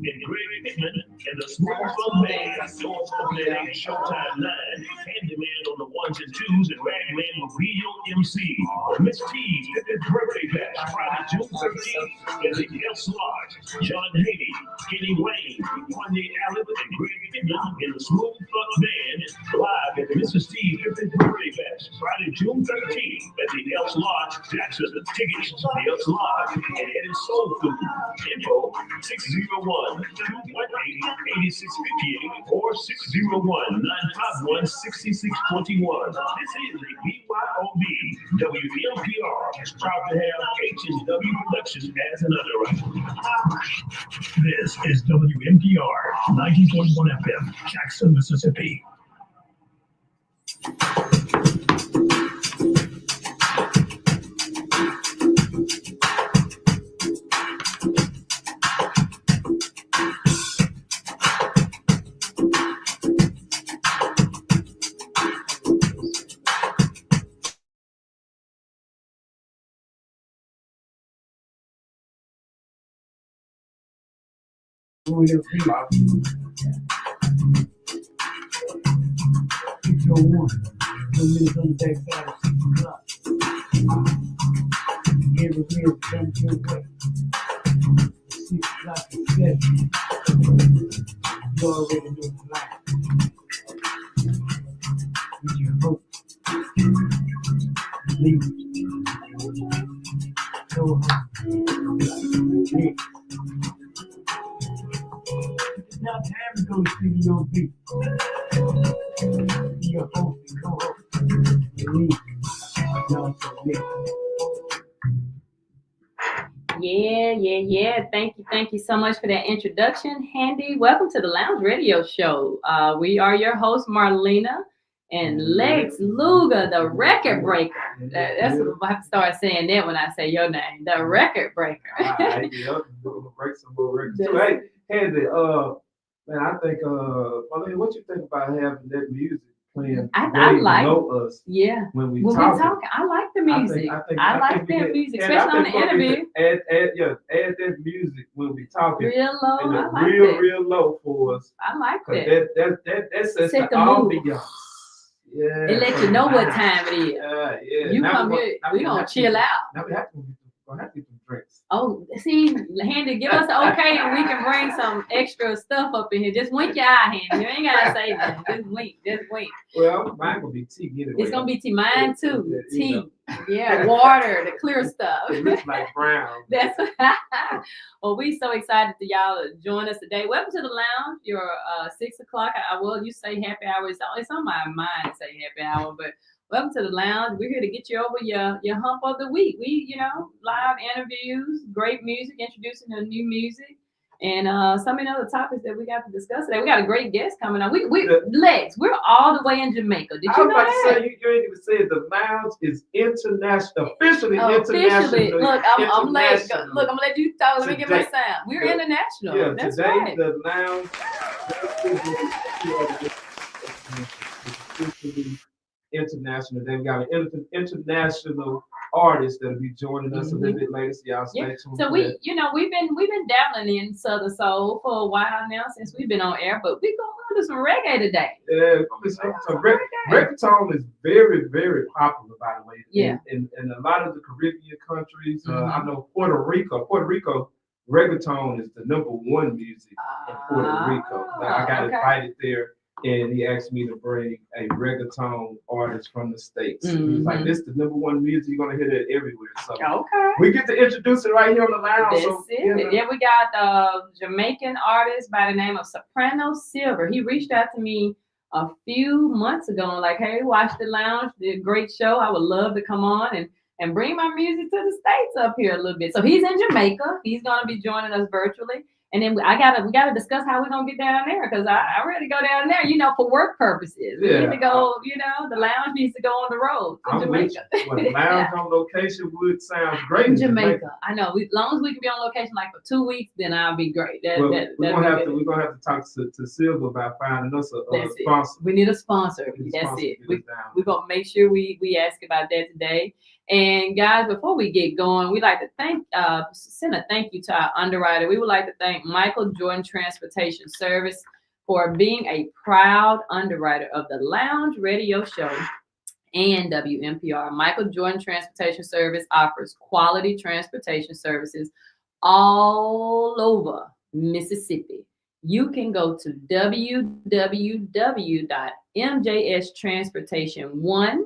and Greg Pittman and the Smooth Funk Band. Doors open at 8 Showtime 9. Handyman on the ones and twos, and Ragman will be your MC. Miss T's 50th birthday bash Friday, June 13th at the Elks Lodge. John Haney, Kenny Wayne, Kanye Allen, and Greg Pittman and the Smooth Funk Band live at Mrs. T's 50th birthday bash Friday, June 13th at the Elks Lodge, Jackson. Tickets to the Elks Lodge and Eddie Soul Food. Info 601-218-8658 or 601-951-6621. This is a BYOB. WMPR is proud to have H&W Productions as an underwriter. This is WMPR 90.1 FM, Jackson, Mississippi. Put your one. 2 minutes on the backside of 6 o'clock. Every wheel comes your way. 6 o'clock to 7. You already know the line. With your hope. Leave. Go home. Next. It's now time to go see your beat. Your host and co-host. Leave. Y'all so lit. Yeah. Thank you so much for that introduction, Handy. Welcome to the Lounge Radio Show. We are your hosts, Marlena and Lex Luga, the record breaker. That's what I'm about to start saying that when I say your name, the record breaker. Break some more records. So, hey, Handy, man, I think, Marlena, what you think about having that music playing? I like us. Yeah. When we talking, talk. I like the music. I like that music, especially on the interview. Add that music when we talking. Real low. And I like real low for us. I like that. That sets Set the the mood. ambiance. Yeah. It lets you know what time it is. Yeah. You Now come here, we gonna chill out. Now we have to get some drinks. Oh, see, Handy, give us the okay and we can bring some extra stuff up in here. Just wink your eye, Handy. You ain't gotta say that. Just wink. Well, mine gonna be tea anyway. It's gonna be tea. Mine too. Yeah, Tea. Yeah, water, the clear stuff. It looks like brown. That's well, we so excited to y'all to join us today. Welcome to the lounge. Your 6 o'clock. You say happy hour. It's on my mind to say happy hour, but welcome to the lounge. We're here to get you over your hump of the week. We, live interviews, great music, introducing the new music, and so many other topics that we got to discuss today. We got a great guest coming on. Lex, we're all the way in Jamaica. Did you know that? I was about to say, you ain't even said the lounge is officially international. Look, I'm late. Look, I'm gonna let you talk. Let me get my sound. We're international. Yeah, that's today right. The lounge is international. They've got an international artist that'll be joining us a little bit later. So y'all stay tuned. So we've been dabbling in Southern Soul for a while now since we've been on air, but we're gonna do some reggae today. Yeah, so reggaeton is very, very popular, by the way. Yeah. In a lot of the Caribbean countries, I know Puerto Rico, reggaeton is the #1 music in Puerto Rico. I got invited there. And he asked me to bring a reggaeton artist from the States. He was like, this is the #1 music. You're going to hear that everywhere. So we get to introduce it right here on the lounge. That's it. Yeah, we got a Jamaican artist by the name of Seprano Silver. He reached out to me a few months ago and like, hey, watch the lounge, did a great show. I would love to come on and bring my music to the States up here a little bit. So he's in Jamaica. He's going to be joining us virtually. And then we gotta discuss how we're gonna get down there because I ready to go down there, for work purposes. We need to go, the lounge needs to go on the road to Jamaica. Well, lounge on location would sound great in Jamaica. I know. As long as we can be on location like for 2 weeks, then I'll be great. We're gonna have to talk to Silver about finding us a sponsor. We need a sponsor. That's it. We're gonna make sure we ask about that today. And guys, before we get going, we like to send a thank you to our underwriter. We would like to thank Michael Jordan Transportation Service for being a proud underwriter of the Lounge Radio Show and WMPR. Michael Jordan Transportation Service offers quality transportation services all over Mississippi. You can go to www.mjstransportation1,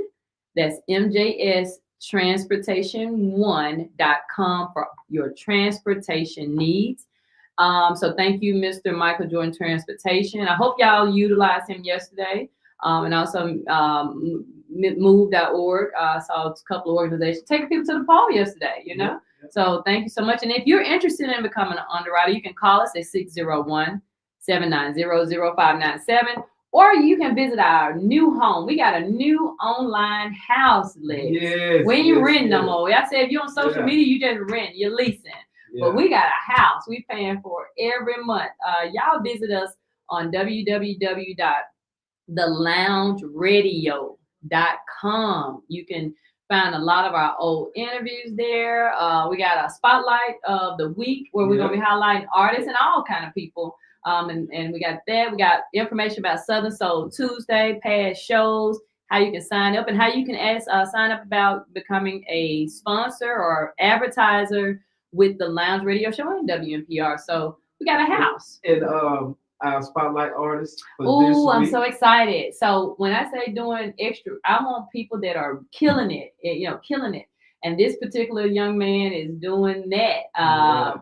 that's mjstransportation1.com for your transportation needs. So thank you, Mr. Michael Jordan Transportation. I hope y'all utilized him yesterday. And also move.org. Saw a couple of organizations taking people to the poll yesterday, you know? Yeah. So thank you so much. And if you're interested in becoming an underwriter, you can call us at 601-790-0597, or you can visit our new home. We got a new online house, Lex. Yes. We ain't renting no more. I said if you're on social media, you just rent, you're leasing. Yeah. But we got a house we paying for every month. Y'all visit us on www.theloungeradio.com. You can find a lot of our old interviews there. We got a spotlight of the week where we're going to be highlighting artists and all kind of people. And we got that. We got information about Southern Soul Tuesday, past shows, how you can sign up, and how you can sign up about becoming a sponsor or advertiser with the Lounge Radio Show and WMPR. So we got a house. And our spotlight artists. Oh, I'm so excited. So when I say doing extra, I want people that are killing it, killing it. And this particular young man is doing that.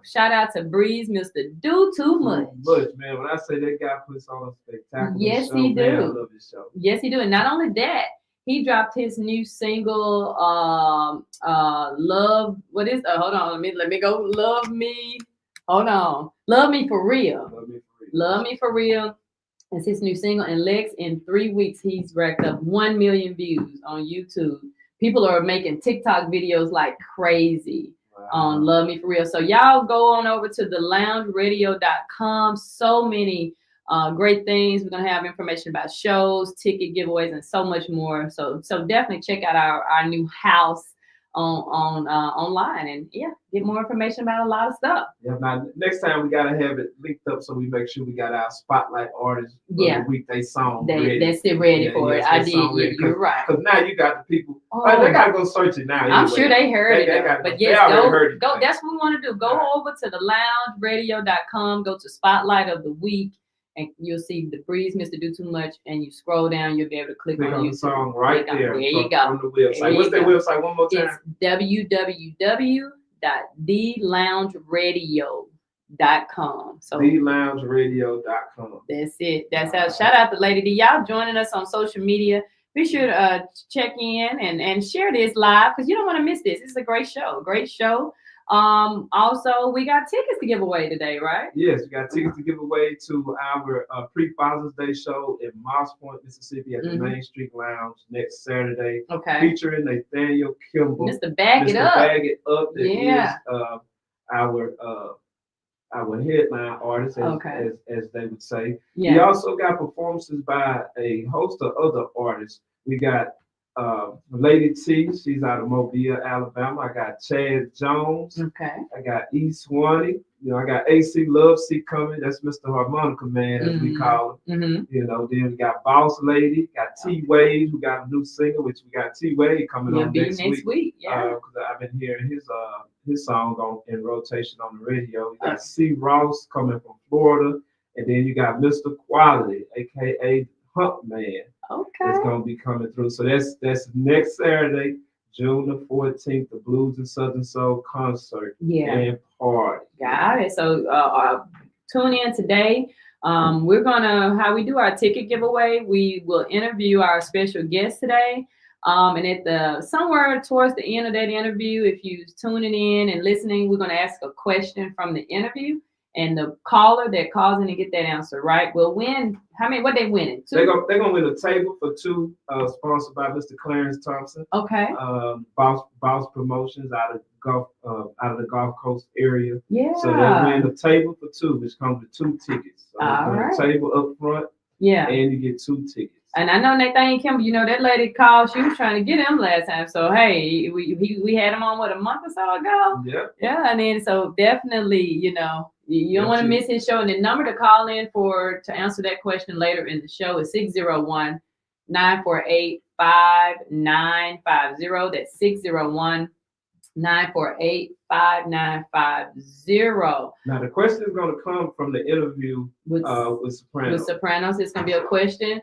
Shout out to Breeze, Mr. Do Too Much. Man. When I say that guy puts on a spectacular show, he do. Man, I love his show. Yes, he do. And not only that, he dropped his new single, Love. What is? Hold on, let me go. Love Me. Hold on. Love Me For Real. Love Me For Real. It's his new single. And Lex, in 3 weeks, he's racked up 1 million views on YouTube. People are making TikTok videos like crazy on Love Me For Real. So y'all go on over to theloungeradio.com. So many great things. We're going to have information about shows, ticket giveaways, and so much more. So definitely check out our new house online and get more information about a lot of stuff. Yeah, now next time we gotta have it linked up so we make sure we got our spotlight artists the week they song ready. That's it ready for it. I did. You're right. Because now you got the people. They gotta go search it now. Anyway. I'm sure they heard it. But yes, go. That's what we want to do. Go over to the loungeradio.com. Go to Spotlight of the Week. And you'll see the Breeze, Mr. Do Too Much, and you scroll down, you'll be able to click on the song right there. There you go. On the website. What's that website one more time? It's www.theloungeradio.com. So theloungeradio.com. That's it. That's how. Shout out to Lady D. Y'all joining us on social media. Be sure to check in and share this live because you don't want to miss this. It's a great show. Great show. Also, we got tickets to give away today, right? Yes, we got tickets to give away to our pre-Father's Day show in Moss Point, Mississippi at the Main Street Lounge next Saturday. Okay. Featuring Nathaniel Kimball. Mr. Bag It Up. Bag It Up. That is our headline artist, as they would say. Yeah. We also got performances by a host of other artists. We got Lady T, she's out of Mobile, Alabama. I got Chad Jones. Okay. I got E Swanee. I got AC Love C coming. That's Mr. Harmonica Man, as we call him. Then we got Boss Lady. Got T Wade, who got a new single, which we got T Wade coming on next week. Yeah. Because I've been hearing his song in rotation on the radio. We got C Ross coming from Florida, and then you got Mr. Quality, aka Hump Man. Okay. It's gonna be coming through. So that's next Saturday, June the 14th, the Blues and Southern Soul concert and party. Got it. So tune in today. We're gonna how we do our ticket giveaway. We will interview our special guest today. And at somewhere towards the end of that interview, if you're tuning in and listening, we're gonna ask a question from the interview. And the caller that calls in to get that answer right will win. What they winning? They're gonna win a table for two, sponsored by Mr. Clarence Thompson. Okay. Boss Promotions out of the Gulf Coast area. Yeah. So they'll win a table for two, which comes with 2 tickets. So all right. A table up front. Yeah. And you get 2 tickets. And I know Nathan Kimber, you know, that lady called, she was trying to get him last time. So, hey, we had him on, what, a month or so ago? Yeah. Yeah, and then so definitely, you know, you don't want to miss his show. And the number to call in to answer that question later in the show is 601-948-5950. That's 601-948-5950. Now the question is going to come from the interview with Seprano. With Sepranos, it's going to be a question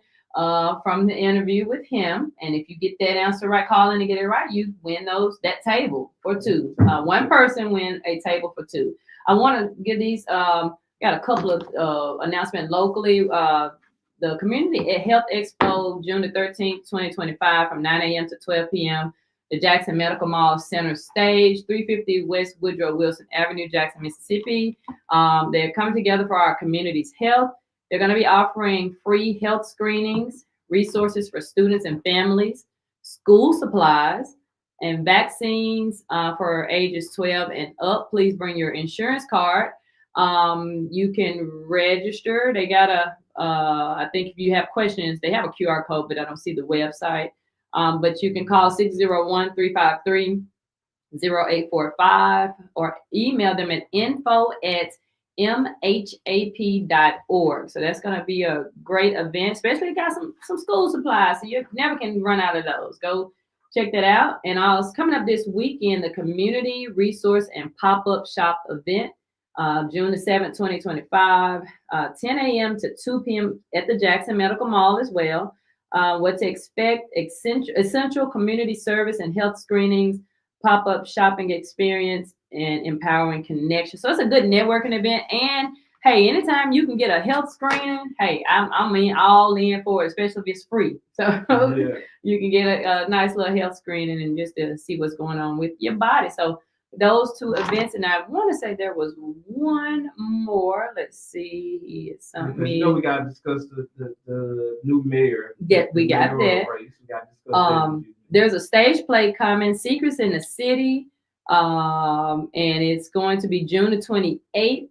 from the interview with him, and if you get that answer right, call in and get it right, you win that table for two. One person win a table for two. I want to give these. Got a couple of announcements locally. The Community Health Expo, June the 13th, 2025, from 9 a.m. to 12 p.m. The Jackson Medical Mall Center Stage, 350 West Woodrow Wilson Avenue, Jackson, Mississippi. They're coming together for our community's health. They're going to be offering free health screenings, resources for students and families, school supplies, and vaccines for ages 12 and up. Please bring your insurance card. You can register. They got I think if you have questions, they have a QR code, but I don't see the website. But you can call 601-353-0845 or email them at info@mhap.org. So that's going to be a great event, especially got some school supplies. So you never can run out of those. Go check that out. And also coming up this weekend, the Community Resource and Pop-Up Shop event, June the 7th, 2025, 10 a.m. to 2 p.m. at the Jackson Medical Mall as well. What to expect: essential community service and health screenings, pop-up shopping experience, and empowering connection. So it's a good networking event. And hey, anytime you can get a health screening, hey, I'm all in for it, especially if it's free. So you can get a nice little health screening and just to see what's going on with your body. So those two events, and I want to say there was one more. Let's see. It's something. Because you know we got to discuss the new mayor. Yeah, we got that. We got to discuss that. There's a stage play coming, Secrets in the City, and it's going to be June the 28th.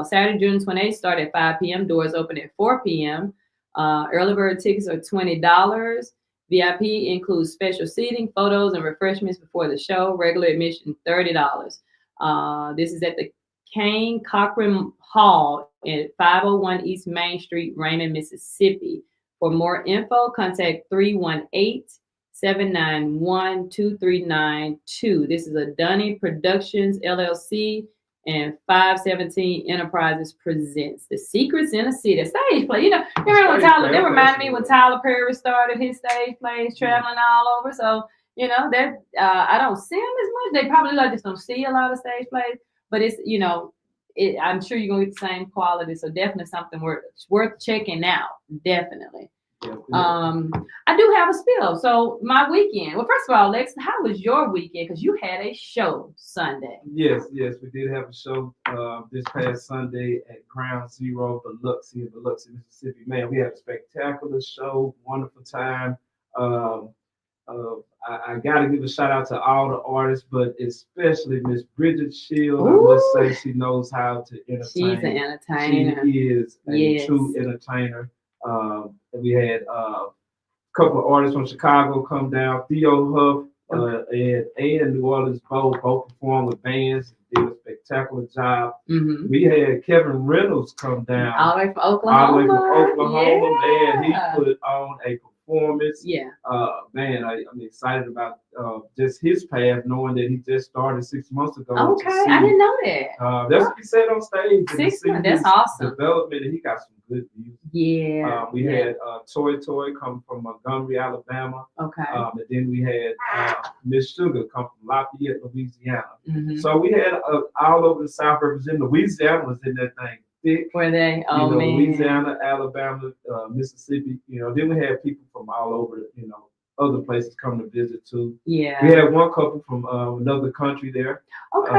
Saturday, June 28th, start at 5 p.m. Doors open at 4 p.m. Early bird tickets are $20. VIP includes special seating, photos, and refreshments before the show. Regular admission, $30. This is at the Kane Cochran Hall at 501 East Main Street, Raymond, Mississippi. For more info, contact 318-791-2392. This is a Dunning Productions, LLC, and 517 Enterprises presents The Secrets in the City. Stage play. You know, remember when Tyler, that reminded me when Tyler Perry started his stage plays, traveling all over. So, you know, that I don't see them as much. They probably just don't see a lot of stage plays, but it's, you know, I'm sure you're going to get the same quality. So definitely something worth checking out. Definitely. I do have a spill. So my weekend. Well, first of all, Lex, how was your weekend? Because you had a show Sunday. Yes, we did have a show this past Sunday at Ground Zero, Biloxi, Mississippi. Man, we had a spectacular show, wonderful time. I got to give a shout out to all the artists, but especially Miss Bridget Shield. I must say she knows how to entertain. She's an entertainer. She is a true entertainer. We had a couple of artists from Chicago come down. Theo Huff and New Orleans both performed with bands. Did a spectacular job. Mm-hmm. We had Kevin Reynolds come down. All the way from Oklahoma. Man, he put on a performance. Yeah. Man, I'm excited about just his path, knowing that he just started 6 months ago. Okay, I didn't know that. That's what he said on stage. 6 months. That's awesome. Development, and he got some good music. Yeah. We had Toy come from Montgomery, Alabama. Okay. And then we had Miss Sugar come from Lafayette, Louisiana. Mm-hmm. So we had all over the South representing. Louisiana was in that thing. Thick. Were they? Oh, man. Louisiana, Alabama, Mississippi. You know, then we had people from all over, you know, other places come to visit too. Yeah. We had one couple from another country there. Okay.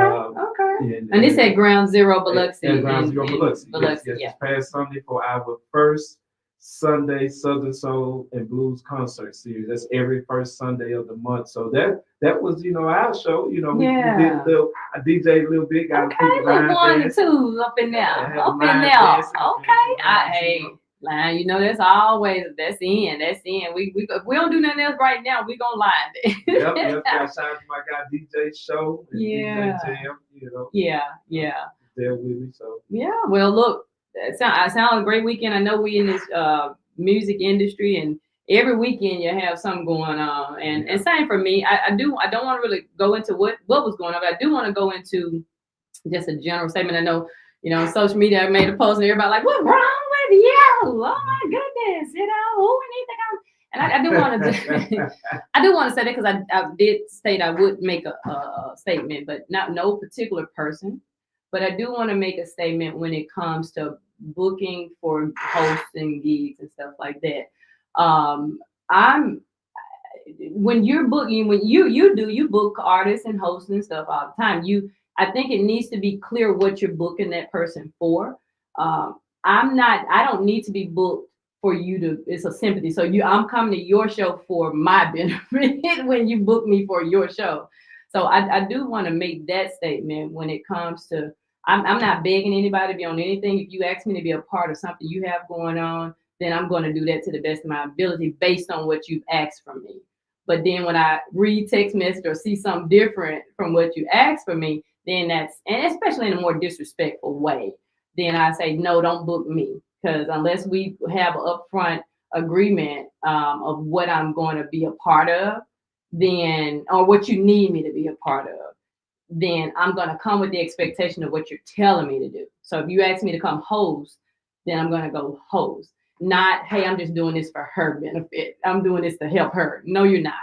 And this at Ground Zero Biloxi. At Ground Zero Biloxi. Yes. This past Sunday for our first Sunday Southern Soul and Blues concert series. That's every first Sunday of the month. So that was, you know, our show. You know, we did a little, I DJ a little bit. Got little 1 and 2 up in there. Okay. line. You know, that's always that's in. We if we don't do nothing else right now, we gonna line it. Yep. Got signed to my guy DJ Show and Yeah. DJ Jam. You know. Yeah. There with me. So. Yeah. Well, look, it sounds like a great weekend. I know we in this music industry, and every weekend you have something going on. And same for me. I don't want to really go into what was going on, but I do want to go into just a general statement. I know, on social media, I made a post and everybody like, what's wrong with you? Oh my goodness, who we need to come. And I do want to, I do want to say that because I did state I would make a statement, but not no particular person. But I do want to make a statement when it comes to booking for hosting gigs and stuff like that. When you're booking, when you book artists and hosts and stuff all the time. I think it needs to be clear what you're booking that person for. I don't need to be booked for you to, it's a sympathy. So I'm coming to your show for my benefit when you book me for your show. So I do want to make that statement when it comes to, I'm not begging anybody to be on anything. If you ask me to be a part of something you have going on, then I'm going to do that to the best of my ability based on what you've asked from me. But then when I read text message or see something different from what you asked for me, then and especially in a more disrespectful way, then I say, no, don't book me. Because unless we have an upfront agreement of what I'm going to be a part of, then, or what you need me to be a part of, then I'm going to come with the expectation of what you're telling me to do. So if you ask me to come host, then I'm going to go host. Not, hey, I'm just doing this for her benefit. I'm doing this to help her. No, you're not.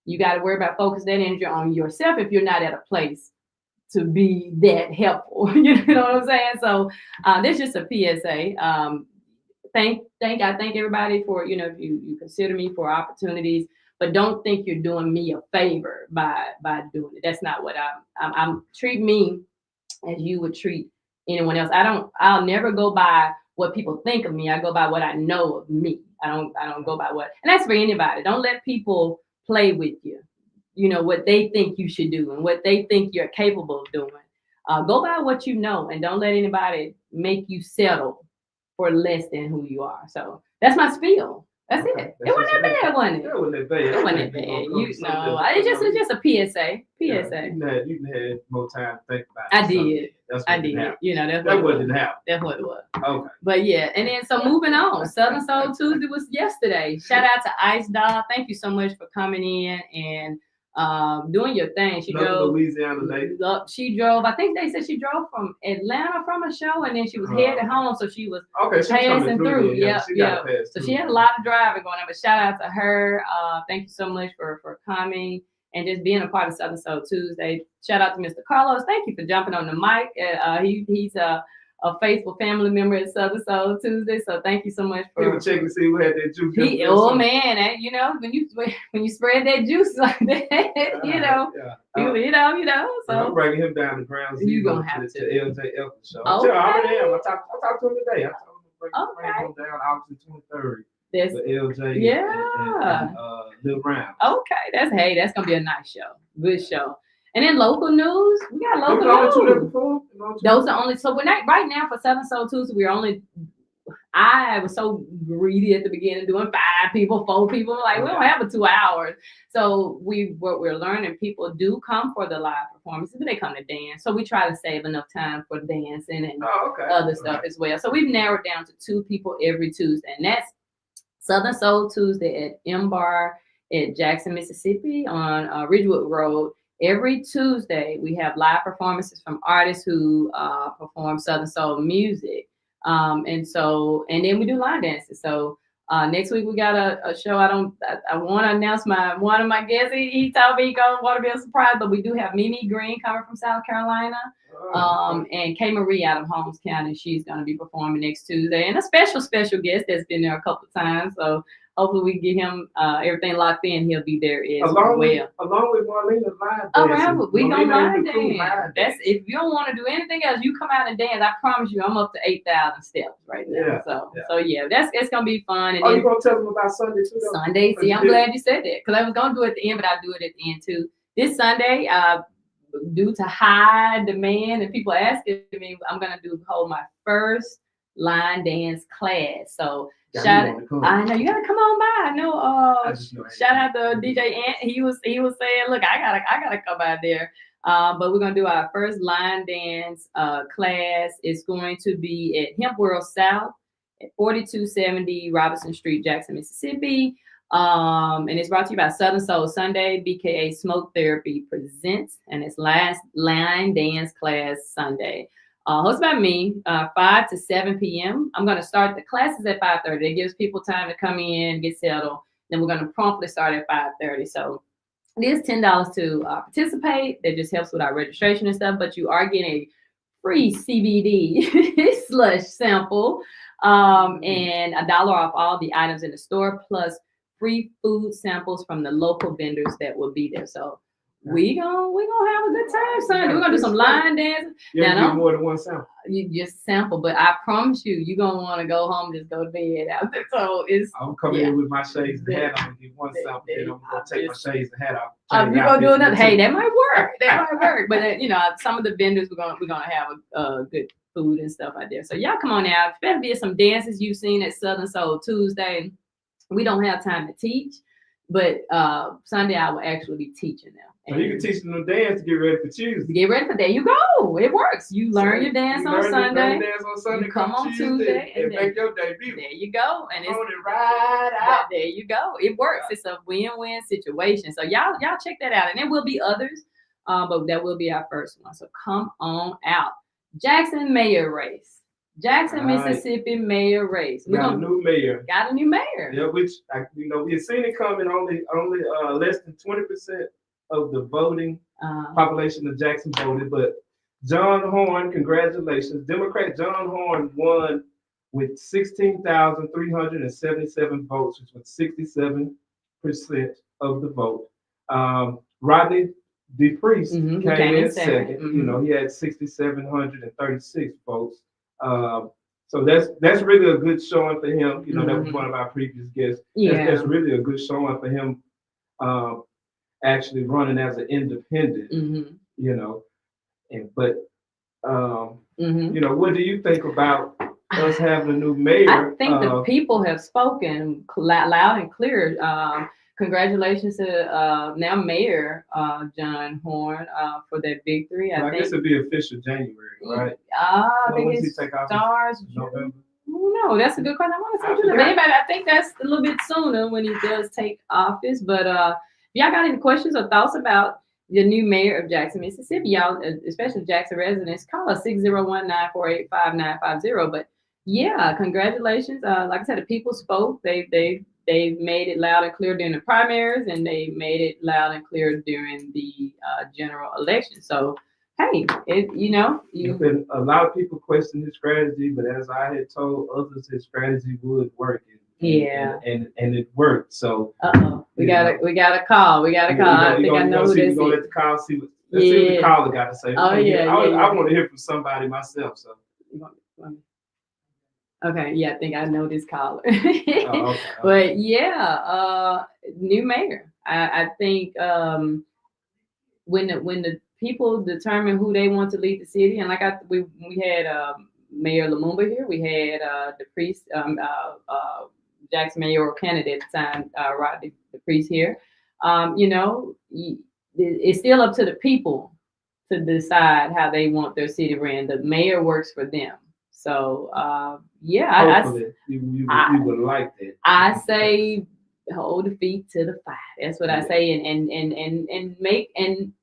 You got to worry about focus that energy on yourself if you're not at a place to be that helpful. You know what I'm saying? So this is just a PSA. I thank everybody for, if you consider me for opportunities, but don't think you're doing me a favor by doing it. That's not what I'm treat me as you would treat anyone else. I'll never go by what people think of me. I go by what I know of me. I don't go by what, and that's for anybody. Don't let people play with you. What they think you should do and what they think you're capable of doing. Go by what you know and don't let anybody make you settle for less than who you are. So that's my spiel. That's it. It wasn't that bad, wasn't it? It wasn't that bad. It wasn't that bad. It's just a PSA. Yeah, you had more time to think about it. I did. I did. That wasn't happen. That's what it was. Okay. But yeah, and then so moving on. Southern Soul Tuesday was yesterday. Shout out to Ice Doll. Thank you so much for coming in and doing your thing. She drove Louisiana lady. She drove. I think they said she drove from Atlanta from a show, and then she was headed home. So she was passing through. Yeah. So she had a lot of driving going on. But shout out to her. Thank you so much for coming and just being a part of Southern Soul Tuesday. Shout out to Mr. Carlos. Thank you for jumping on the mic. He's a faithful family member at Southern Soul Tuesday. So thank you so much for. He was checking to see who had that juice. Man, when you spread that juice like that, So I'm bringing him down to ground zero. You gonna have to LJ Elkins show. Okay. I already am. I talked to him today. I told him to bring him down August 23rd. That's for LJ. And Lil Brown. Okay, that's gonna be a nice show. Good show. And then local news, we got local news. Those are only so right now for Southern Soul Tuesday, I was so greedy at the beginning doing 5 people, 4 people. Like we don't have 2 hours. So what we're learning, people do come for the live performances, but they come to dance. So we try to save enough time for dancing and other stuff as well. So we've narrowed down to 2 people every Tuesday, and that's Southern Soul Tuesday at M Bar at Jackson, Mississippi on Ridgewood Road. Every Tuesday, we have live performances from artists who perform Southern Soul music. And then we do line dances. So next week we got a show. I want to announce one of my guests. He told me he don't want to be a surprise, but we do have Mimi Green coming from South Carolina. And Kay Marie out of Holmes County. She's going to be performing next Tuesday. And a special guest that's been there a couple of times. So hopefully we get him everything locked in. He'll be there as well. Along with Marlena live. We gonna line dance. That's if you don't want to do anything else, you come out and dance. I promise you, I'm up to 8,000 steps right now. So it's gonna be fun. And you gonna tell them about Sunday too? Sunday. See, I'm glad you said that because I was gonna do it at the end, but I'll do it at the end too. This Sunday, due to high demand and people asking me, I'm gonna hold my first line dance class. So I know you gotta come on by. I know. Shout out to DJ Ant. He was saying, look, I gotta come out there. But we're gonna do our first line dance class. It's going to be at Hemp World South at 4270 Robinson Street, Jackson, Mississippi. And it's brought to you by Southern Soul Sunday, BKA Smoke Therapy presents, and it's last line dance class Sunday. Hosted by me, 5 to 7 p.m. I'm going to start the classes at 5:30. It gives people time to come in, get settled. Then we're going to promptly start at 5:30. So it is $10 to participate. That just helps with our registration and stuff. But you are getting a free CBD slush sample and $1 off all the items in the store, plus free food samples from the local vendors that will be there. So we gonna have a good time, son. We're gonna do some line dancing. Yeah, do more than one sample. You just sample, but I promise you're gonna want to go home, just go to bed after. So I'm coming in with my shades and hat on and get one sample, then I'm gonna take my shades and hat off. You're gonna do another. Hey, that might work. That might work. But some of the vendors we're gonna have good food and stuff out there. So y'all come on out. Better be some dances you've seen at Southern Soul Tuesday. We don't have time to teach, but Sunday I will actually be teaching them. So you can teach them to dance to get ready for Tuesday. Get ready for that. You go. It works. You learn your dance on Sunday. Dance on Sunday. You come on Tuesday and make your debut. There you go. And it's right out. There you go. It works. It's a win-win situation. So y'all check that out. And there will be others, but that will be our first one. So come on out. Jackson mayor race. Jackson, Mississippi mayor race. We got a new mayor. Got a new mayor. Yeah, which we had seen it coming. Only less than 20% of the voting population of Jackson voted. But John Horn, congratulations, Democrat John Horn won with 16,377 votes, which was 67% of the vote. Rodney DePriest came in second. Mm-hmm. He had 6,736 votes. So that's really a good showing for him. That was one of our previous guests. Yeah. That's really a good showing for him actually running as an independent, what do you think about us having a new mayor? I think the people have spoken loud and clear. Congratulations to now Mayor John Horn for that victory. I guess it'll be official January, right? I think it starts November. No, that's a good question. I want to say Anybody, I think that's a little bit sooner when he does take office. But if y'all got any questions or thoughts about the new mayor of Jackson, Mississippi, y'all, especially Jackson residents, call us 601-948-5950. But yeah, congratulations. Like I said, the people spoke. They made it loud and clear during the primaries, and they made it loud and clear during the general election. So, hey, you've been a lot of people question his strategy, but as I had told others, his strategy would work. And it worked. So we got a call. I think I know who this is. We're gonna let the call see what the caller got to say. I want to hear from somebody myself. So. Okay, yeah, I think I know this caller. Okay. But yeah, new mayor. I think when the people determine who they want to lead the city, and we had Mayor Lumumba here, we had DePriest, Jackson mayoral candidate at the time, Rodney DePriest here. It's still up to the people to decide how they want their city ran. The mayor works for them. So hopefully you would like that. I say hold the feet to the fire. That's what I say, and make and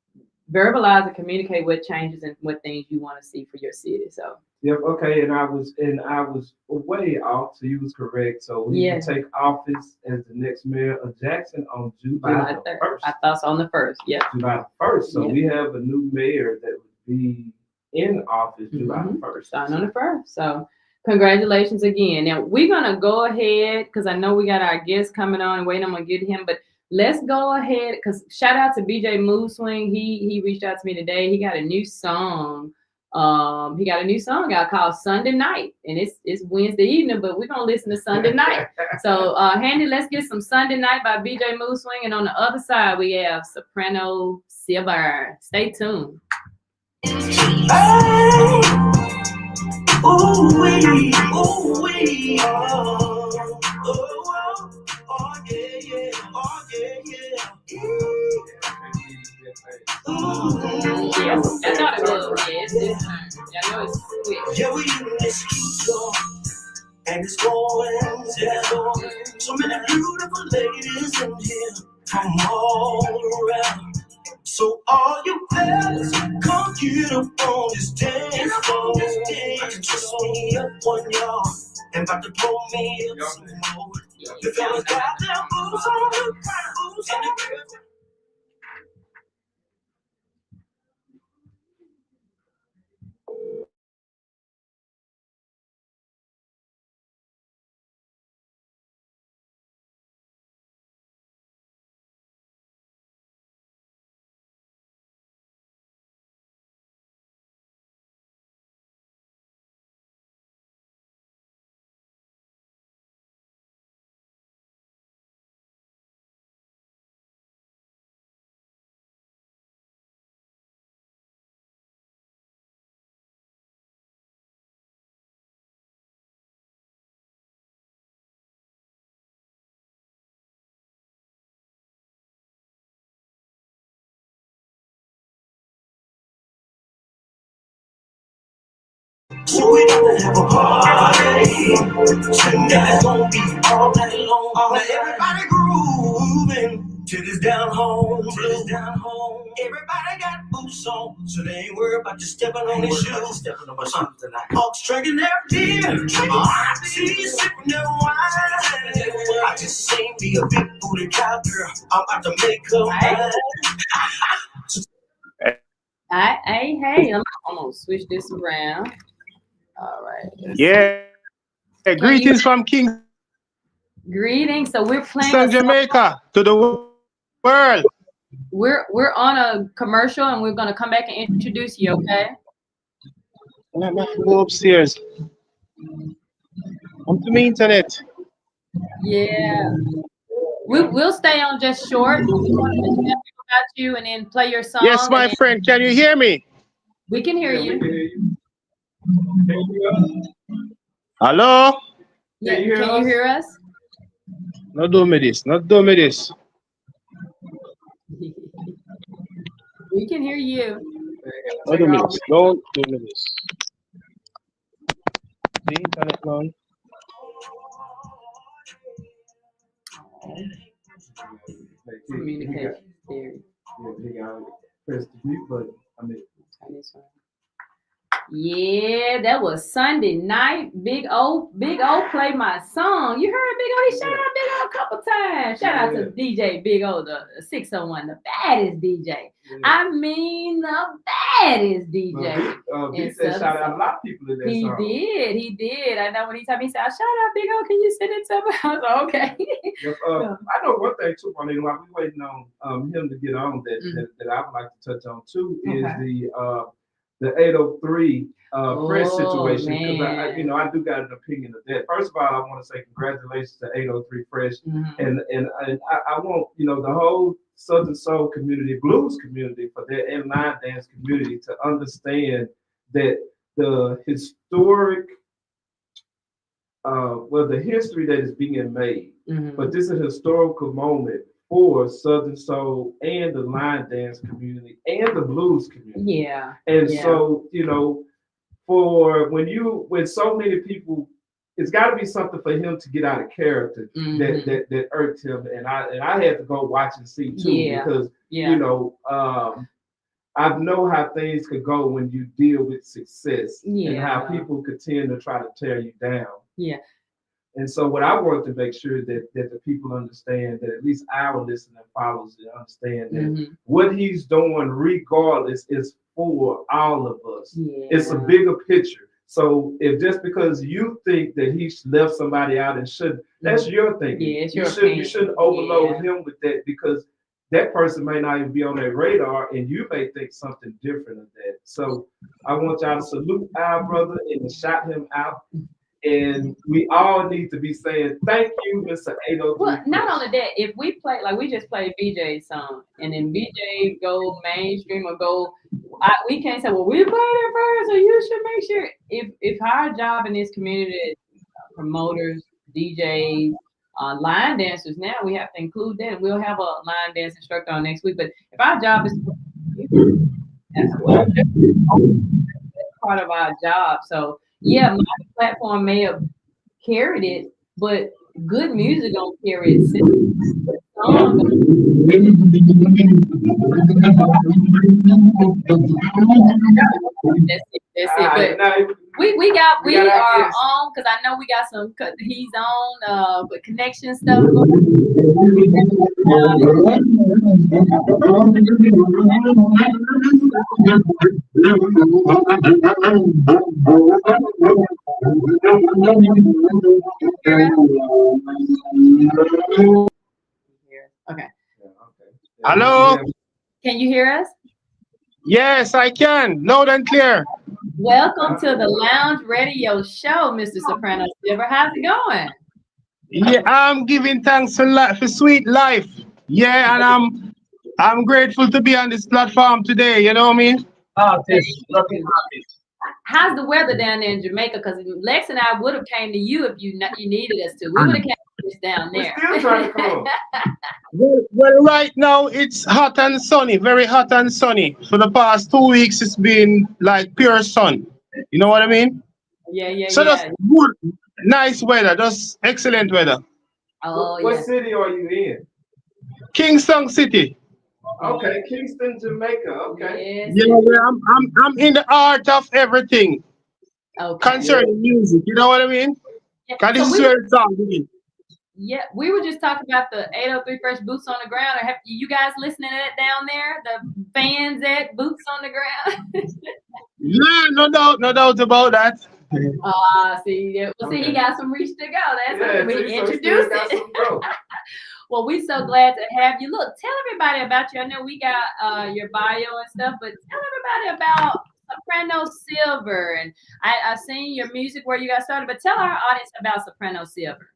verbalize and communicate what changes and what things you want to see for your city. So okay, and I was way off, so you was correct. So we can take office as the next mayor of Jackson on July 1st. I thought so, on the 1st. Yeah, July 1st. So we have a new mayor that would be in office July 1st. Starting on the 1st. So congratulations again. Now we're gonna go ahead because I know we got our guest coming on and waiting. I'm gonna get him, but let's go ahead because shout out to BJ Mood Swing. He reached out to me today. He got a new song. Out called Sunday Night, and it's Wednesday evening, but we're gonna listen to Sunday Night. So Handy, let's get some Sunday Night by BJ Mood Swing, and on the other side we have Seprano Silver. Stay tuned. Hey, ooh, who we are. Oh, yeah, yeah. Oh, yeah, yeah. Yes, I thought it was. Yeah, it's this time. I know it's quick. Yeah, we in this future, and it's going. So many beautiful ladies in here from all around. So all you fellas, come get up on this dance floor. Just me up on y'all, and about to blow me up some more. The fellas got their boots on, and the girls. So we gotta have a party. Tonight's gonna be all night long. Now everybody grooving to this down home blues. Everybody got boots on, so they ain't worried about you stepping on their shoes. Hawks drinking their beer. I see you sipping their wine. I just seen me a big booty cowgirl. I'm about to make her mine. Hey, I'm gonna switch this around. All right. Yeah. Greetings from Kingston, Greetings. So we're playing a Jamaica, to the world. We're on a commercial, and we're gonna come back and introduce you. Okay. I'm gonna go upstairs. I'm to the internet. Yeah. We'll stay on just short. We want to mention about you, and then play your song. Yes, my friend. Can you hear me? We can hear you. Hello? Yeah, can you hear us? Not do me this. Not do me this. We can hear you. Not do me this. Don't do me this. The internet man. Communication theory. Press the mute button. Yeah, that was Sunday night. Big O played my song. You heard Big O? He shout out Big O a couple times. Shout out to DJ Big O, the 601, the baddest DJ. Yeah. I mean, the baddest DJ. He said shout out a lot of people in that song. He did. I know when he told me, he said, shout out Big O, can you send it to me? I was like, okay. I know one thing too, Marlena, while we're waiting on him to get on that I would like to touch on too is the 803 Fresh situation, because I do got an opinion of that. First of all, I want to say congratulations to 803 Fresh, and I want the whole Southern Soul community, blues community, for that, and line dance community to understand that the historic, the history that is being made, but this is a historical moment for Southern Soul and the line dance community and the blues community. Yeah. And so, for when so many people, it's got to be something for him to get out of character that irked him, and I had to go watch and see too, because I know how things could go when you deal with success and how people could tend to try to tear you down. Yeah. And so what I want to make sure that the people understand, that at least our listening followers understand that what he's doing regardless is for all of us. Yeah. It's a bigger picture. So if just because you think that he left somebody out and shouldn't, that's your thinking. Yeah, it's you shouldn't overload him with that, because that person may not even be on their radar, and you may think something different of that. So I want y'all to salute our brother and to shout him out. And we all need to be saying thank you, Mr. 803. Well, not only that, if we play, like we just played BJ's song, and then BJ go mainstream or go, we can't say, well, we played it first, so you should make sure. If our job in this community is promoters, DJs, line dancers. Now we have to include them. We'll have a line dance instructor on next week. But if our job is that's what that's part of our job. So yeah, my platform may have carried it, but good music don't carry itself. Good song That's it. That's it. But we are on because I know we got some. He's on with connection stuff. Okay. Hello? Can you hear us? Yes, I can. Loud and clear. Welcome to the Lounge Radio Show, Mr. Seprano Silver. How's it going? Yeah, I'm giving thanks for sweet life. Yeah, and I'm grateful to be on this platform today. You know what I mean? How's the weather down there in Jamaica? Because Lex and I would have came to you if you needed us to. We would have came down there. We're still trying to come. Well, right now it's hot and sunny, very hot and sunny. For the past 2 weeks, it's been like pure sun. You know what I mean? Yeah. So that's good, nice weather, just excellent weather. Oh, What city are you in? Kingston City. Okay, Kingston, Jamaica. Okay. Yes. Yeah, I'm in the art of everything concerning music. You know what I mean? Because this is where it's all begins. Yeah, we were just talking about the 803 Fresh Boots on the Ground. Have you guys listening to that down there? The fans at Boots on the Ground? Yeah, no doubt about that. See, he got some reach to go. That's what we introduced it. Well, we're so glad to have you. Look, tell everybody about you. I know we got your bio and stuff, but tell everybody about Seprano Silver. And I've seen your music where you got started, but tell our audience about Seprano Silver.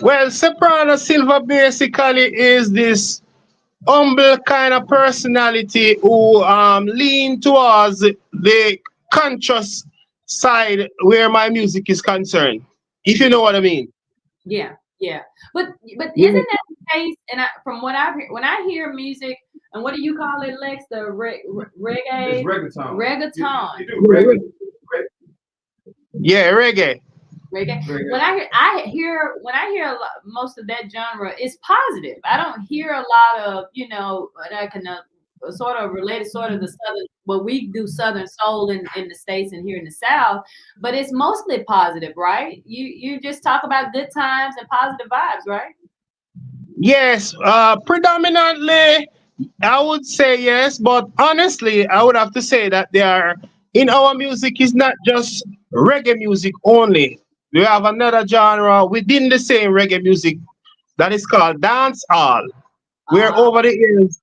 Well, Seprano Silver basically is this humble kind of personality who lean towards the conscious side where my music is concerned, if you know what I mean. Yeah. But isn't that the case? And from what I've heard, when I hear music, and what do you call it, Lex? The reggae? It's reggaeton. Reggaeton. You do reggae. Yeah, reggae. When I hear most of that genre, it's positive. I don't hear a lot of what I can sort of related sort of the southern. Well, we do Southern soul in the States and here in the South, but it's mostly positive, right? You just talk about good times and positive vibes, right? Yes, predominantly I would say yes, but honestly, I would have to say that in our music is not just reggae music only. We have another genre within the same reggae music that is called dancehall, where over the years,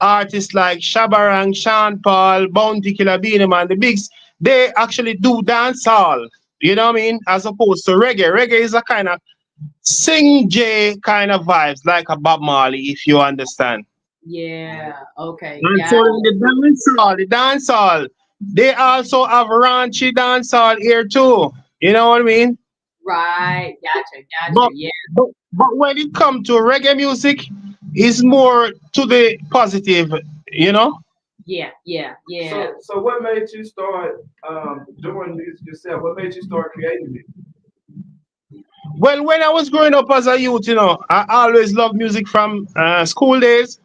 artists like Shabarang, Sean Paul, Bounty Killer, Beenie Man, the Bigs, they actually do dancehall. You know what I mean? As opposed to reggae. Reggae is a kind of sing J kind of vibes, like a Bob Marley, if you understand. Yeah. Okay. And so the dancehall, they also have raunchy dancehall here too. You know what I mean? Right. Gotcha. But, Yeah. but when it comes to reggae music, it's more to the positive, you know? Yeah. So what made you start doing music yourself? What made you start creating it? Well, when I was growing up as a youth, I always loved music from school days.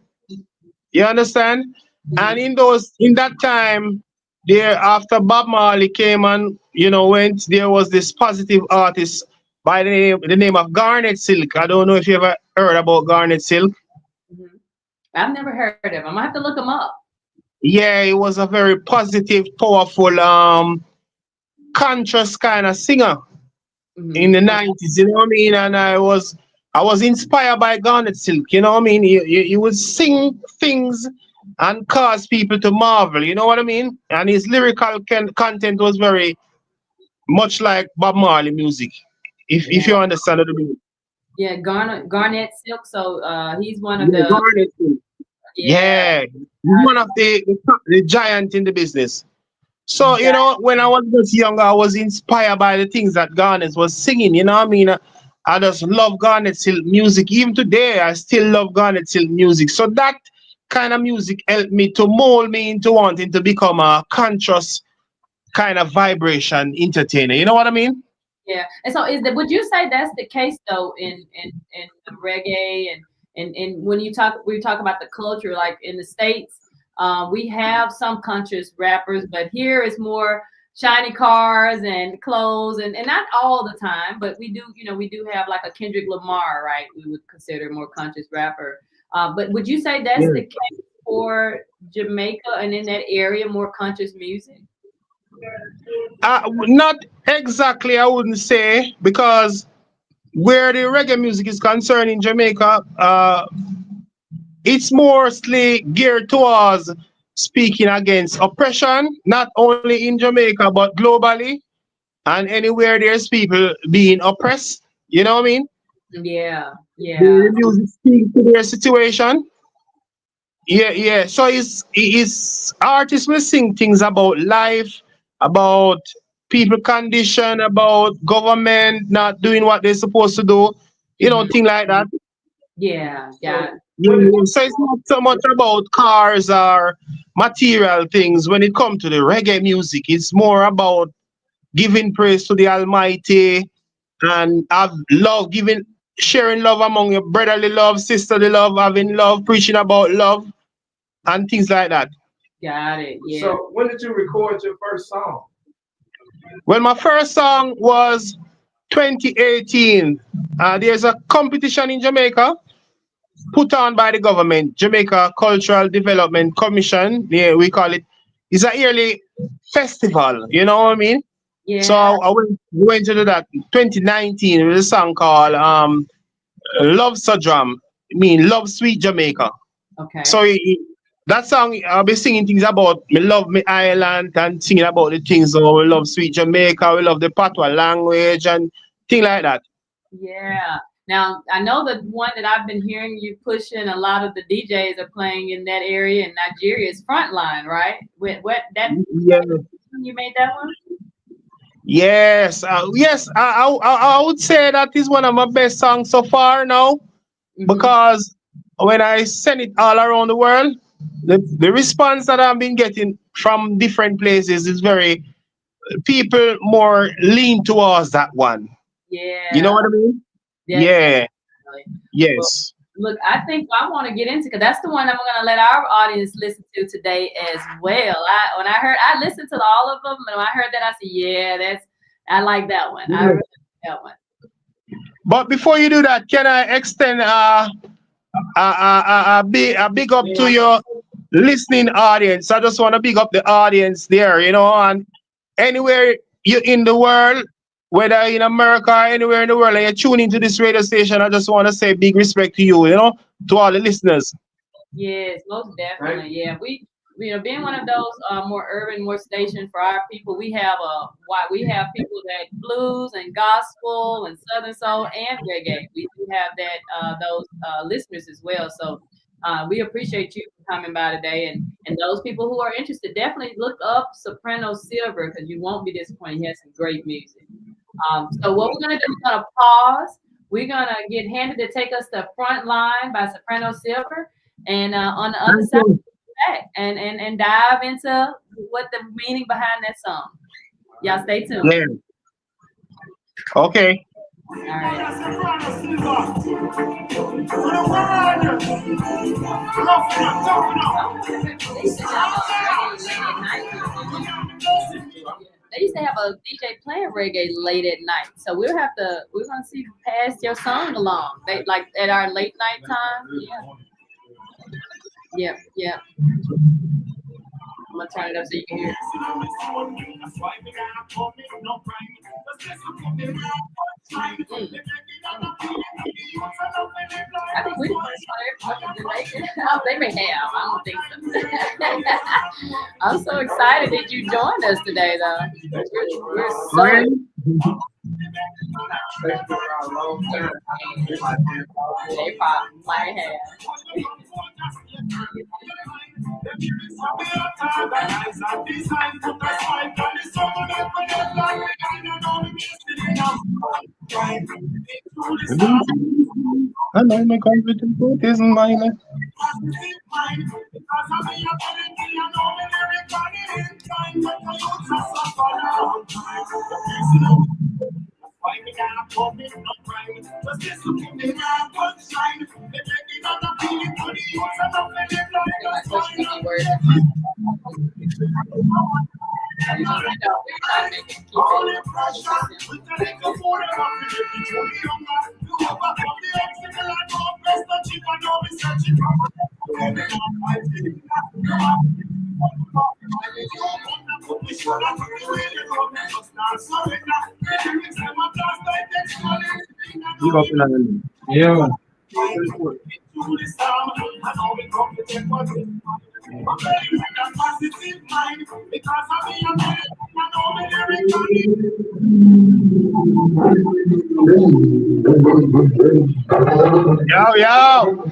You understand? And in that time, there after Bob Marley came and went, there was this positive artist by the name of Garnet Silk. I don't know if you ever heard about Garnet Silk. Mm-hmm. I've never heard of him. I'm gonna have to look him up. Yeah, he was a very positive, powerful, conscious kind of singer in the 90s. You know what I mean? And I was inspired by Garnet Silk. You know what I mean? He would sing things and cause people to marvel. You know what I mean? And his lyrical content was very much like Bob Marley music, if you understand what I mean. Yeah, Garnet Silk. So he's one of the Garnet Silk. Yeah, he's one of the giant in the business. So, when I was just younger, I was inspired by the things that Garnet was singing. You know what I mean? I just love Garnet Silk music. Even today, I still love Garnet Silk music. So that kind of music helped me to mold me into wanting to become a conscious kind of vibration entertainer. You know what I mean? Yeah. And so would you say that's the case though in the reggae and when we talk about the culture, like in the States, we have some conscious rappers, but here it's more shiny cars and clothes and not all the time, but we do have like a Kendrick Lamar, right? We would consider a more conscious rapper. But would you say that's the case for Jamaica and in that area, more conscious music? Not exactly, I wouldn't say, because where the reggae music is concerned in Jamaica, it's mostly geared towards speaking against oppression, not only in Jamaica but globally, and anywhere there's people being oppressed. You know what I mean? Yeah, yeah. The music speaks to their situation. Yeah, yeah. So it's artists will sing things about life, about people condition, about government not doing what they're supposed to do, Hmm. thing like that. Yeah, So got it. Yeah, what did yeah. So it's not so much about cars or material things when it comes to the reggae music. It's more about giving praise to the Almighty and have love, sharing love among your brotherly love, sisterly love, having love, preaching about love and things like that. Got it. Yeah. so when did you record your first song? Well, my first song was 2018. There's a competition in Jamaica put on by the government, Jamaica Cultural Development Commission. Yeah, we call it. It's a yearly festival. You know what I mean? So Yeah. I went to do that 2019 with a song called Love Sodram. I mean Love Sweet Jamaica. Okay. So that song I'll be singing things about me love me island and singing about the things we love sweet Jamaica, we love the patois language and thing like that. Yeah. Now I know the one that I've been hearing you pushing. A lot of the DJs are playing in that area in Nigeria is Frontline, right? What that Yeah. you made that one? Yes, yes. I would say that is one of my best songs so far now Hmm. because when I send it all around the world, the response that I've been getting from different places is very people more lean towards that one. You know Yeah. what I mean? Yeah. Definitely. Well, Yes. look, I think I want to get into because that's the one I'm going to let our audience listen to today as well. I listened to all of them, and when I heard that, I said, "Yeah, I like that one. I really like that one." But before you do that, can I extend a big up to your listening audience? I just want to big up the audience there, and anywhere you in the world, whether in America or anywhere in the world, and you tune into this radio station, I just want to say big respect to you, to all the listeners. Yes, most Right? definitely. Yeah, being one of those more urban, more station for our people, we have people that blues and gospel and southern soul and reggae. We do have those listeners as well. So we appreciate you for coming by today, and those people who are interested, definitely look up Seprano Silver because you won't be disappointed. He has some great music. So what we're gonna do, we're gonna pause. We're gonna get Handy to take us to Front Line by Seprano Silver. And on the other Thank side, you. back and dive into what the meaning behind that song. Y'all stay tuned. Yeah. Okay. All right. They used to have a DJ playing reggae late at night, so we're gonna see pass your song along. They like at our late night time. Yeah, yeah. I'm gonna turn it up so you can hear it. I think we the first one ever to Jamaican. Oh, they may have. I don't think so. I'm so excited that you joined us today, though. We're so Really? they probably might have. I know my confidence isn't mine. You got to yeah. Yo, yo.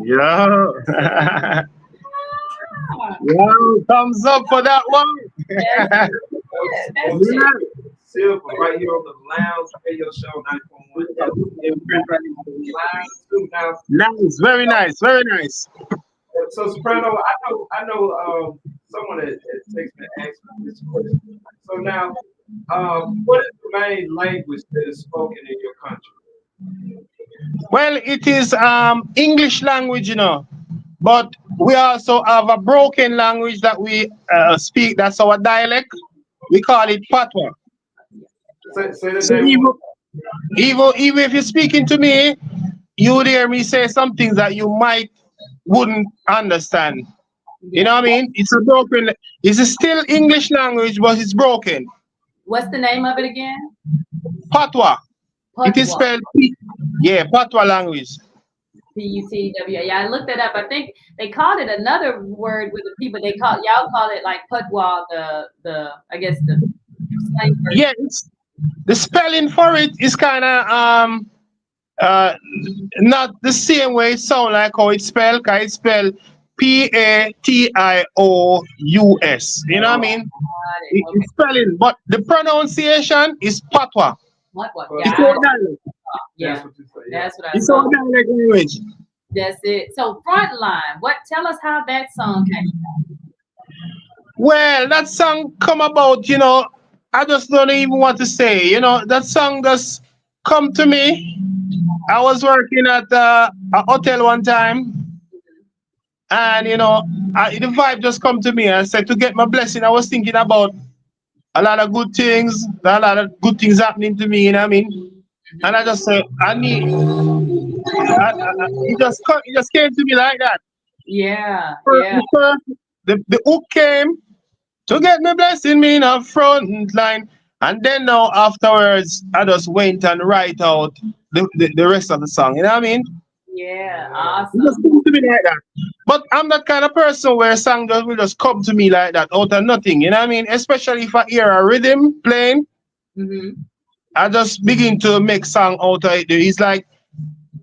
Yo. Yo, thumbs up for that one. That's it. Silver right here on the Lounge Radio Show 9.1. Nice, very nice, very nice. So Soprano, I know someone that takes me to ask me this question. So now, what is the main language that is spoken in your country? Well, it is English language, you know, but we also have a broken language that we speak. That's our dialect. We call it Patois. Say the So name. even if you're speaking to me, you would hear me say some things that you wouldn't understand. You know what I mean? It's a broken. It's still English language, but it's broken. What's the name of it again? Patois. It is Patois. spelled Patois language. Putwa. Yeah, I looked it up. I think they called it another word with the people. Y'all call it like Putwa, the I guess the slang version. Yeah, the spelling for it is kind of not the same way it sound like how it's spelled. Cause it's spelled Patious. You know what I mean? It's spelling, but the pronunciation is Patois. Putwa. It's our dialect. Yeah, that's what I It's saw. our dialect language. That's it. So Frontline, tell us how that song came. Well, that song come about, you know, I just don't even want to say, you know, that song just come to me. I was working at a hotel one time, and you know, the vibe just come to me. I said to get my blessing, I was thinking about a lot of good things, a lot of good things happening to me, you know what I mean? And I just said, it just came to me like that. Yeah, First, yeah. the hook came to get me blessing me in a front line. And then now afterwards, I just went and write out the rest of the song. You know what I mean? Yeah, It just awesome. come to me like that. But I'm that kind of person where a song will just come to me like that out of nothing. You know what I mean? Especially if I hear a rhythm playing, I just begin to make song out of it. It's like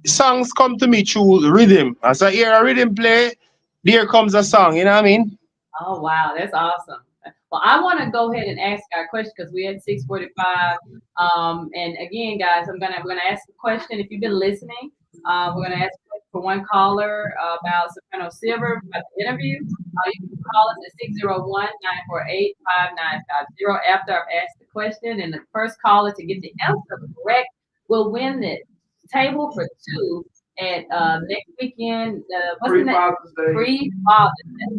songs come to me through rhythm. As I hear a rhythm play, there comes a song. You know what I mean? Oh wow, that's awesome. Well, I want to go ahead and ask our question because we're at 6:45. And again, guys, we're gonna ask the question. If you've been listening, we're gonna ask for one caller about Seprano Silver about the interview. You can call us at 601-948-5950 after I've asked the question, and the first caller to get the answer correct will win the table for two at next weekend. What's the Free name? Father's Day Free Father's Day.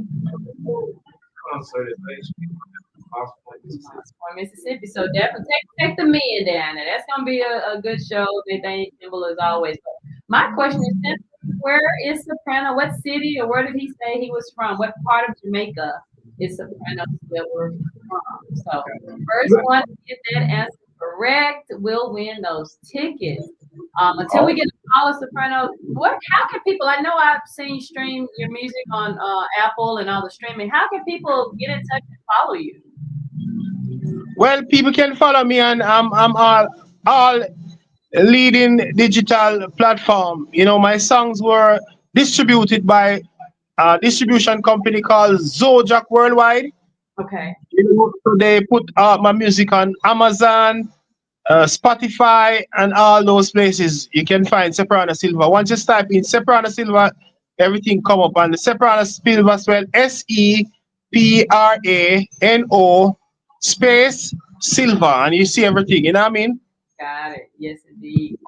concert at Mississippi. So definitely take the men down there. That's gonna be a good show. They think simple as always. But my question is simple. Where is Seprano? What city or where did he say he was from? What part of Jamaica is Seprano Silver from? So the first one to get that answer correct will win those tickets. Until we get a call of Soprano, how can people, I know I've seen stream your music on Apple and all the streaming. How can people get in touch and follow you? Well, people can follow me on I'm all leading digital platform. You know, my songs were distributed by a distribution company called Zojak Worldwide. Okay. You know, so they put my music on Amazon, Spotify, and all those places. You can find Seprano Silver. Once you type in Seprano Silver, everything come up. And the Seprano Silver spelled Seprano space Silver, and you see everything. You know what I mean? Got it. Yes, indeed.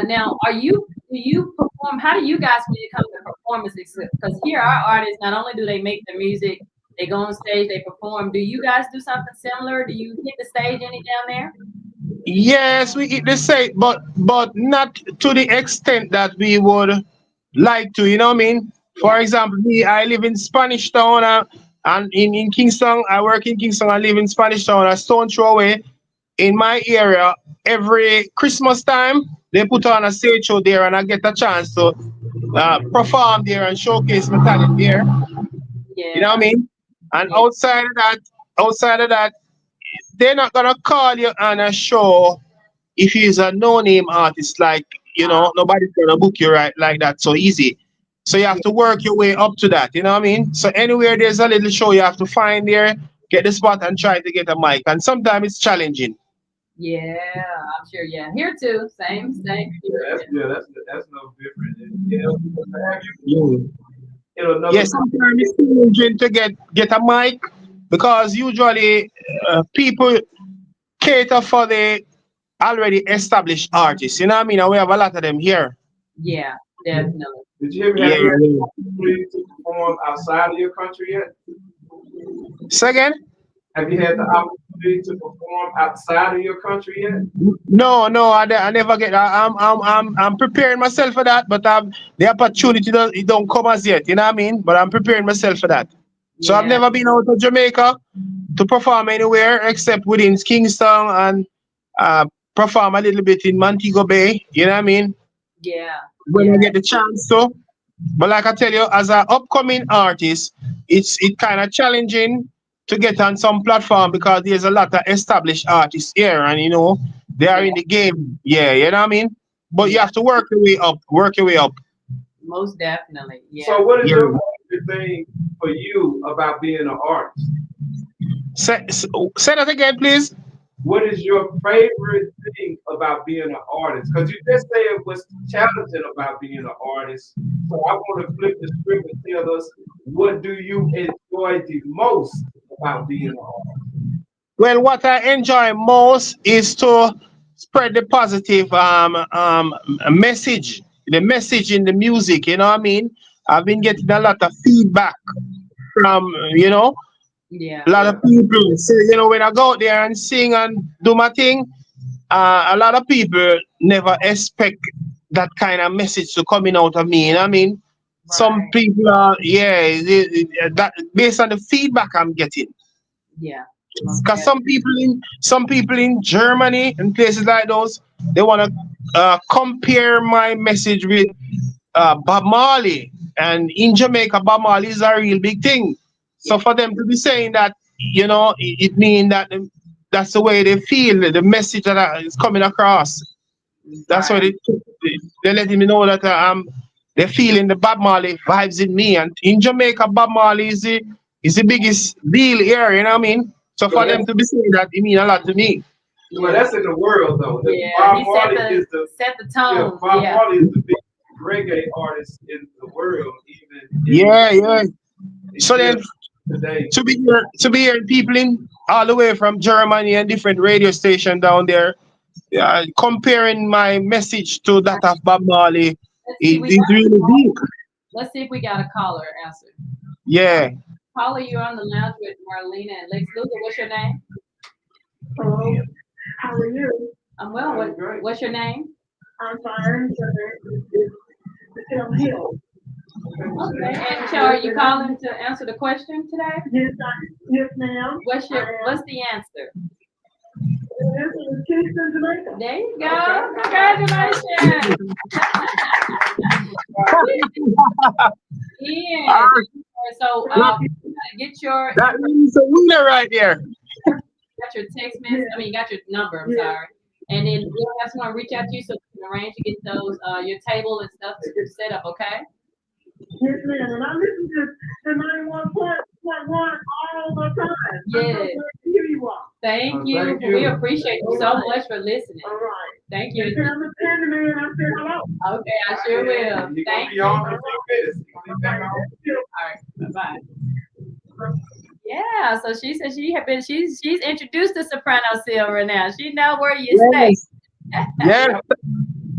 Now, do you perform? How do you guys, when it comes to performances? Because here, our artists, not only do they make the music, they go on stage, they perform. Do you guys do something similar? Do you hit the stage any down there? Yes, we hit the site, but not to the extent that we would like to. You know what I mean? For Yeah. example, me, I live in Spanish Town, and in Kingston. I work in Kingston. I live in Spanish Town. A stone throw away. In my area, every Christmas time, they put on a stage show there, and I get a chance to perform there and showcase my talent there. Yeah. You know what I mean? And Yeah. outside of that, they're not gonna call you on a show if you's a no-name artist. Like, you know, nobody's gonna book you right like that so easy. So you have to work your way up to that. You know what I mean? So anywhere there's a little show, you have to find there, get the spot, and try to get a mic. And sometimes it's challenging. Yeah, I'm sure. Yeah, here too. Same. that's no different. You know, Yes, sometimes it's challenging to get a mic because usually people cater for the already established artists. You know what I mean? And we have a lot of them here. Yeah, definitely. Did you ever have the opportunity to perform outside of your country yet? Second? Have you had the opportunity to perform outside of your country yet? No, I never get. I'm preparing myself for that, but the opportunity it don't come as yet. You know what I mean? But I'm preparing myself for that. So I've never been out of Jamaica to perform anywhere except within Kingston and perform a little bit in Montego Bay. You know what I mean? Yeah. When I get the chance to. But like I tell you, as an upcoming artist, it's kind of challenging to get on some platform because there's a lot of established artists here, and you know they are in the game. Yeah, you know what I mean. But you have to work your way up. Work your way up. Most definitely. Yeah. So, what is your favorite thing for you about being an artist? Say that again, please. What is your favorite thing about being an artist? Because you just said what's challenging about being an artist. So I want to flip the script and tell us, what do you enjoy the most about being an artist? Well, what I enjoy most is to spread the positive message, the message in the music. You know what I mean? I've been getting a lot of feedback from a lot of people. So when I go out there and sing and do my thing, a lot of people never expect that kind of message to coming out of me. You know what I mean? Right. Some people are that based on the feedback I'm getting. Yeah. Because some people in Germany and places like those, they want to compare my message with Bob Marley, and in Jamaica, Bob Marley is a real big thing. So for them to be saying that, it means that that's the way they feel, the message that is coming across. That's why they're letting me know that they're feeling the Bob Marley vibes in me. And in Jamaica, Bob Marley is the biggest deal here. You know what I mean? So for them to be saying that, it means a lot to me. Well, that's in the world, though. Yeah, Bob Marley set the tone. Bob Marley is the big reggae artists in the world, even Yeah. So then, today. to be hearing people in all the way from Germany and different radio station down there, comparing my message to that of Bob Marley, Let's see, it really deep. let's see if we got a caller answer. Yeah. Caller, you're on the lounge with Marlena and Lex Luga. What's your name? Hello, how are you? I'm well. What's your name? I'm fine, Michelle Hill. Okay. And so are you calling to answer the question today? Yes, ma'am. What's the answer? This is Kingston, Jamaica. There you go. Congratulations. Yeah. So get your That means a winner right there. got your text message. I mean, you got your number. I'm sorry. And then we'll have someone reach out to you so we can arrange to get those your table and stuff set up. Okay. Yes, ma'am. And I listen to the 91.1 all the time. Yes. I'm so glad to hear you all. Thank you. Thank you. We appreciate you so much for listening. All right. Thank And you. tell the Candyman I said hello. Okay, I sure will. He gonna Thank be you. on All in a few minutes. He gonna be back on. right. Bye. Yeah. So she said she's introduced to Seprano Silver now. She know where you stay. Yeah.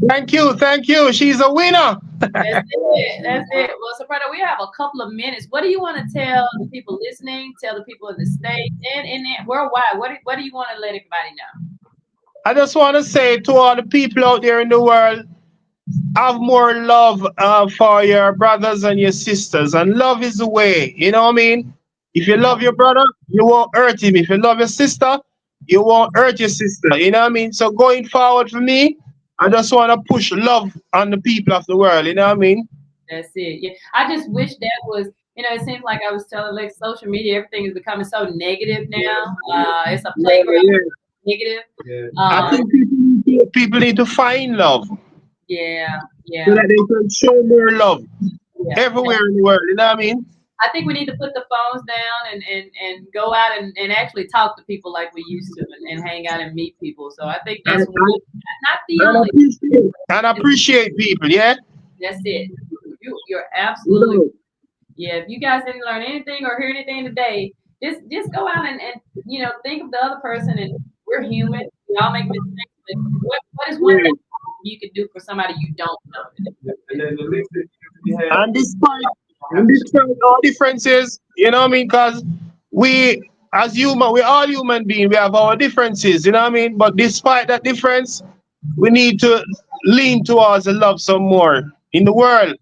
Thank you. She's a winner. That's it. Well, Soprano, we have a couple of minutes. What do you want to tell the people listening, tell the people in the States and worldwide? What do you want to let everybody know? I just want to say to all the people out there in the world, have more love for your brothers and your sisters. And love is the way. You know what I mean? If you love your brother, you won't hurt him. If you love your sister, you won't hurt your sister. You know what I mean? So going forward for me, I just want to push love on the people of the world. You know what I mean? That's it. Yeah. I just wish that was, it seems like I was telling like social media, everything is becoming so negative now. It's a playground negative. Yeah. I think people need to find love. Yeah. So that they can show more love everywhere in the world. You know what I mean? I think we need to put the phones down and go out and actually talk to people like we used to and hang out and meet people. So I think that's not the only. And appreciate people, yeah? That's it. You're absolutely. Yeah, if you guys didn't learn anything or hear anything today, just go out and think of the other person, and we're human. We all make mistakes. But what is one thing you can do for somebody you don't know? And then the least that you have. And despite all differences, you know what I mean? Because we, as human, we're all human beings. We have our differences, you know what I mean? But despite that difference, we need to lean towards the love some more in the world.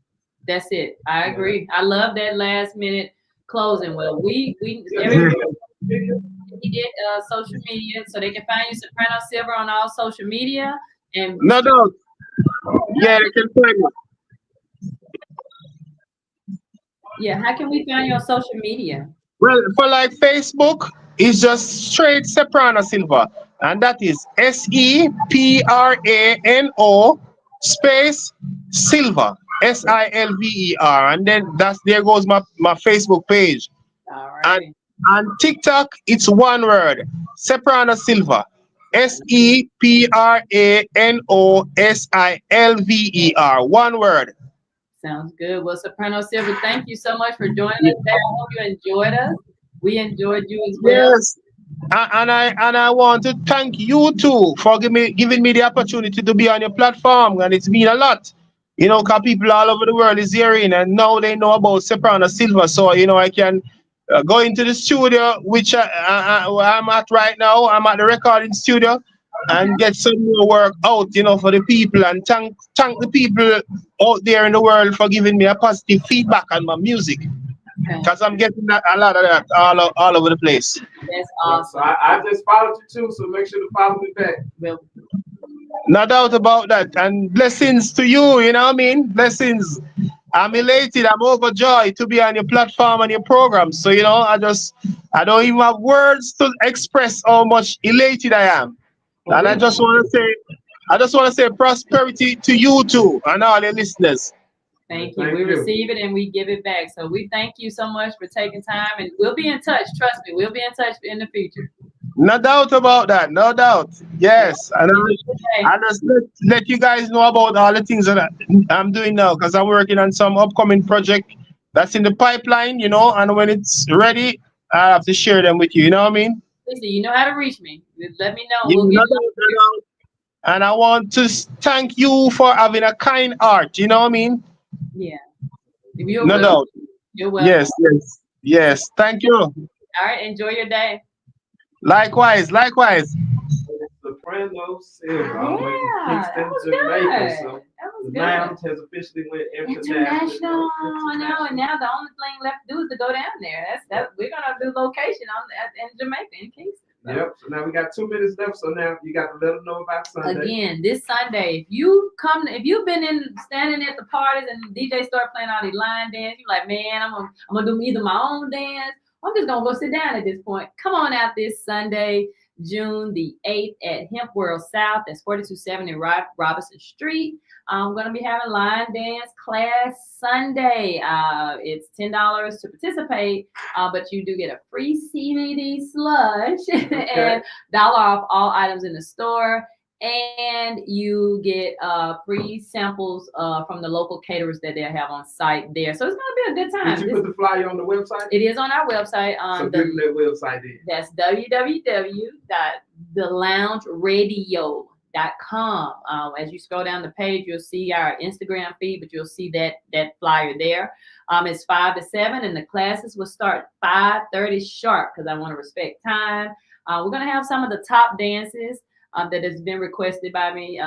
That's it. I agree. I love that last minute closing. Well, everybody did social media, so they can find you Seprano Silver on all social media. And no doubt. Yeah, they can find you. Yeah, how can we find you on social media? Well, for like Facebook, it's just straight Seprano Silver. And that is SEPRANO space Silver. SILVER. And then there goes my Facebook page. All right. And TikTok, it's one word. Seprano Silver. SEPRANO one word. Sounds good. Well, Seprano Silver, thank you so much for joining us. I hope you enjoyed us. We enjoyed you as well. Yes. And I want to thank you too for giving me the opportunity to be on your platform, and it's been a lot. Because people all over the world is hearing, and now they know about Seprano Silver. So I can go into the studio, which I'm at right now. I'm at the recording studio, and get some more work out, for the people, and thank the people out there in the world for giving me a positive feedback on my music. Because I'm getting a lot of that all over the place. That's awesome. So I just followed you too, so make sure to follow me back. Well, no doubt about that. And blessings to you, you know what I mean? Blessings. I'm elated, I'm overjoyed to be on your platform and your program. So, I don't even have words to express how much elated I am. And I just want to say prosperity to you too and all your listeners. Thank you. We receive it and we give it back. So we thank you so much for taking time, and we'll be in touch. Trust me, we'll be in touch in the future. No doubt about that. No doubt. Yes. I just let you guys know about all the things that I'm doing now because I'm working on some upcoming project that's in the pipeline, and when it's ready, I have to share them with you. You know what I mean? Listen, you know how to reach me. Just let me know. Yeah, We'll no get. doubt, no doubt. And I want to thank you for having a kind heart. You know what I mean? Yeah. You're No welcome. doubt. You're welcome. Yes, yes, yes. Thank you. All right. Enjoy your day. Likewise, likewise. Seprano Silver, all the way from Yeah, that Kingston, was Jamaica. good. So That was the good. lounge has officially went international. International. I know. And now the only thing left to do is to go down there. That's we're gonna do location in Jamaica in Kingston. So. Yep. So now we got 2 minutes left. So now you got to let them know about Sunday. Again, this Sunday, if you've been standing at the parties and DJ start playing all these line dance, you're like, man, I'm gonna do either my own dance. I'm just gonna go sit down at this point. Come on out this Sunday, June the 8th at Hemp World South. That's 4270 Robinson Street. I'm gonna be having line dance class Sunday. It's $10 to participate, but you do get a free CBD slush and $1 off all items in the store. And you get free samples from the local caterers that they'll have on site there. So it's going to be a good time. Did you put the flyer on the website? It is on our website. So give them that website then. That's www.theloungeradio.com. As you scroll down the page, you'll see our Instagram feed, but you'll see that flyer there. It's 5 to 7, and the classes will start 5:30 sharp because I want to respect time. We're going to have some of the top dances that has been requested by me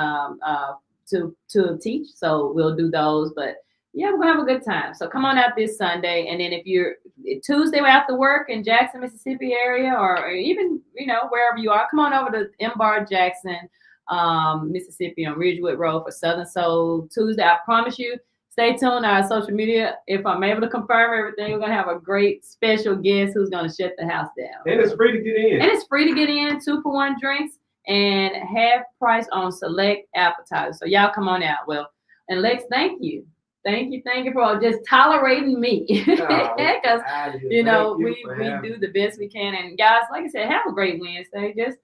to teach. So we'll do those, but yeah, we're gonna have a good time. So come on out this Sunday. And then if you're Tuesday after work in Jackson, Mississippi area, or even, wherever you are, come on over to M-Bar Jackson, Mississippi on Ridgewood Road for Southern Soul Tuesday. I promise you, stay tuned on our social media. If I'm able to confirm everything, we're gonna have a great special guest who's gonna shut the house down. And it's free to get in. 2-for-1 drinks and half price on select appetizers. So y'all come on out. Well, and Lex, thank you for just tolerating me, because we do the best we can. And guys, like I said, have a great Wednesday. Just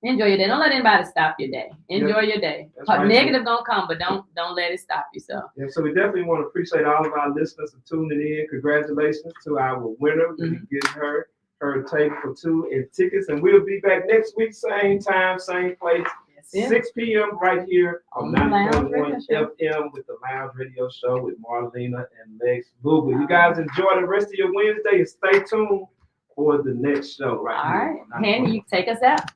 enjoy your day. Don't let anybody stop your day. Enjoy your day. Negative gonna come, but don't let it stop you. So so we definitely want to appreciate all of our listeners for tuning in. Congratulations to our winner. We give her table for 2 and tickets, and we'll be back next week, same time, same place. 6 p.m. right here on 90.1 FM with the Lounge Radio Show with Marlena and Lex Luga. You guys enjoy the rest of your Wednesday and stay tuned for the next show right here. All right, Handy, you take us out.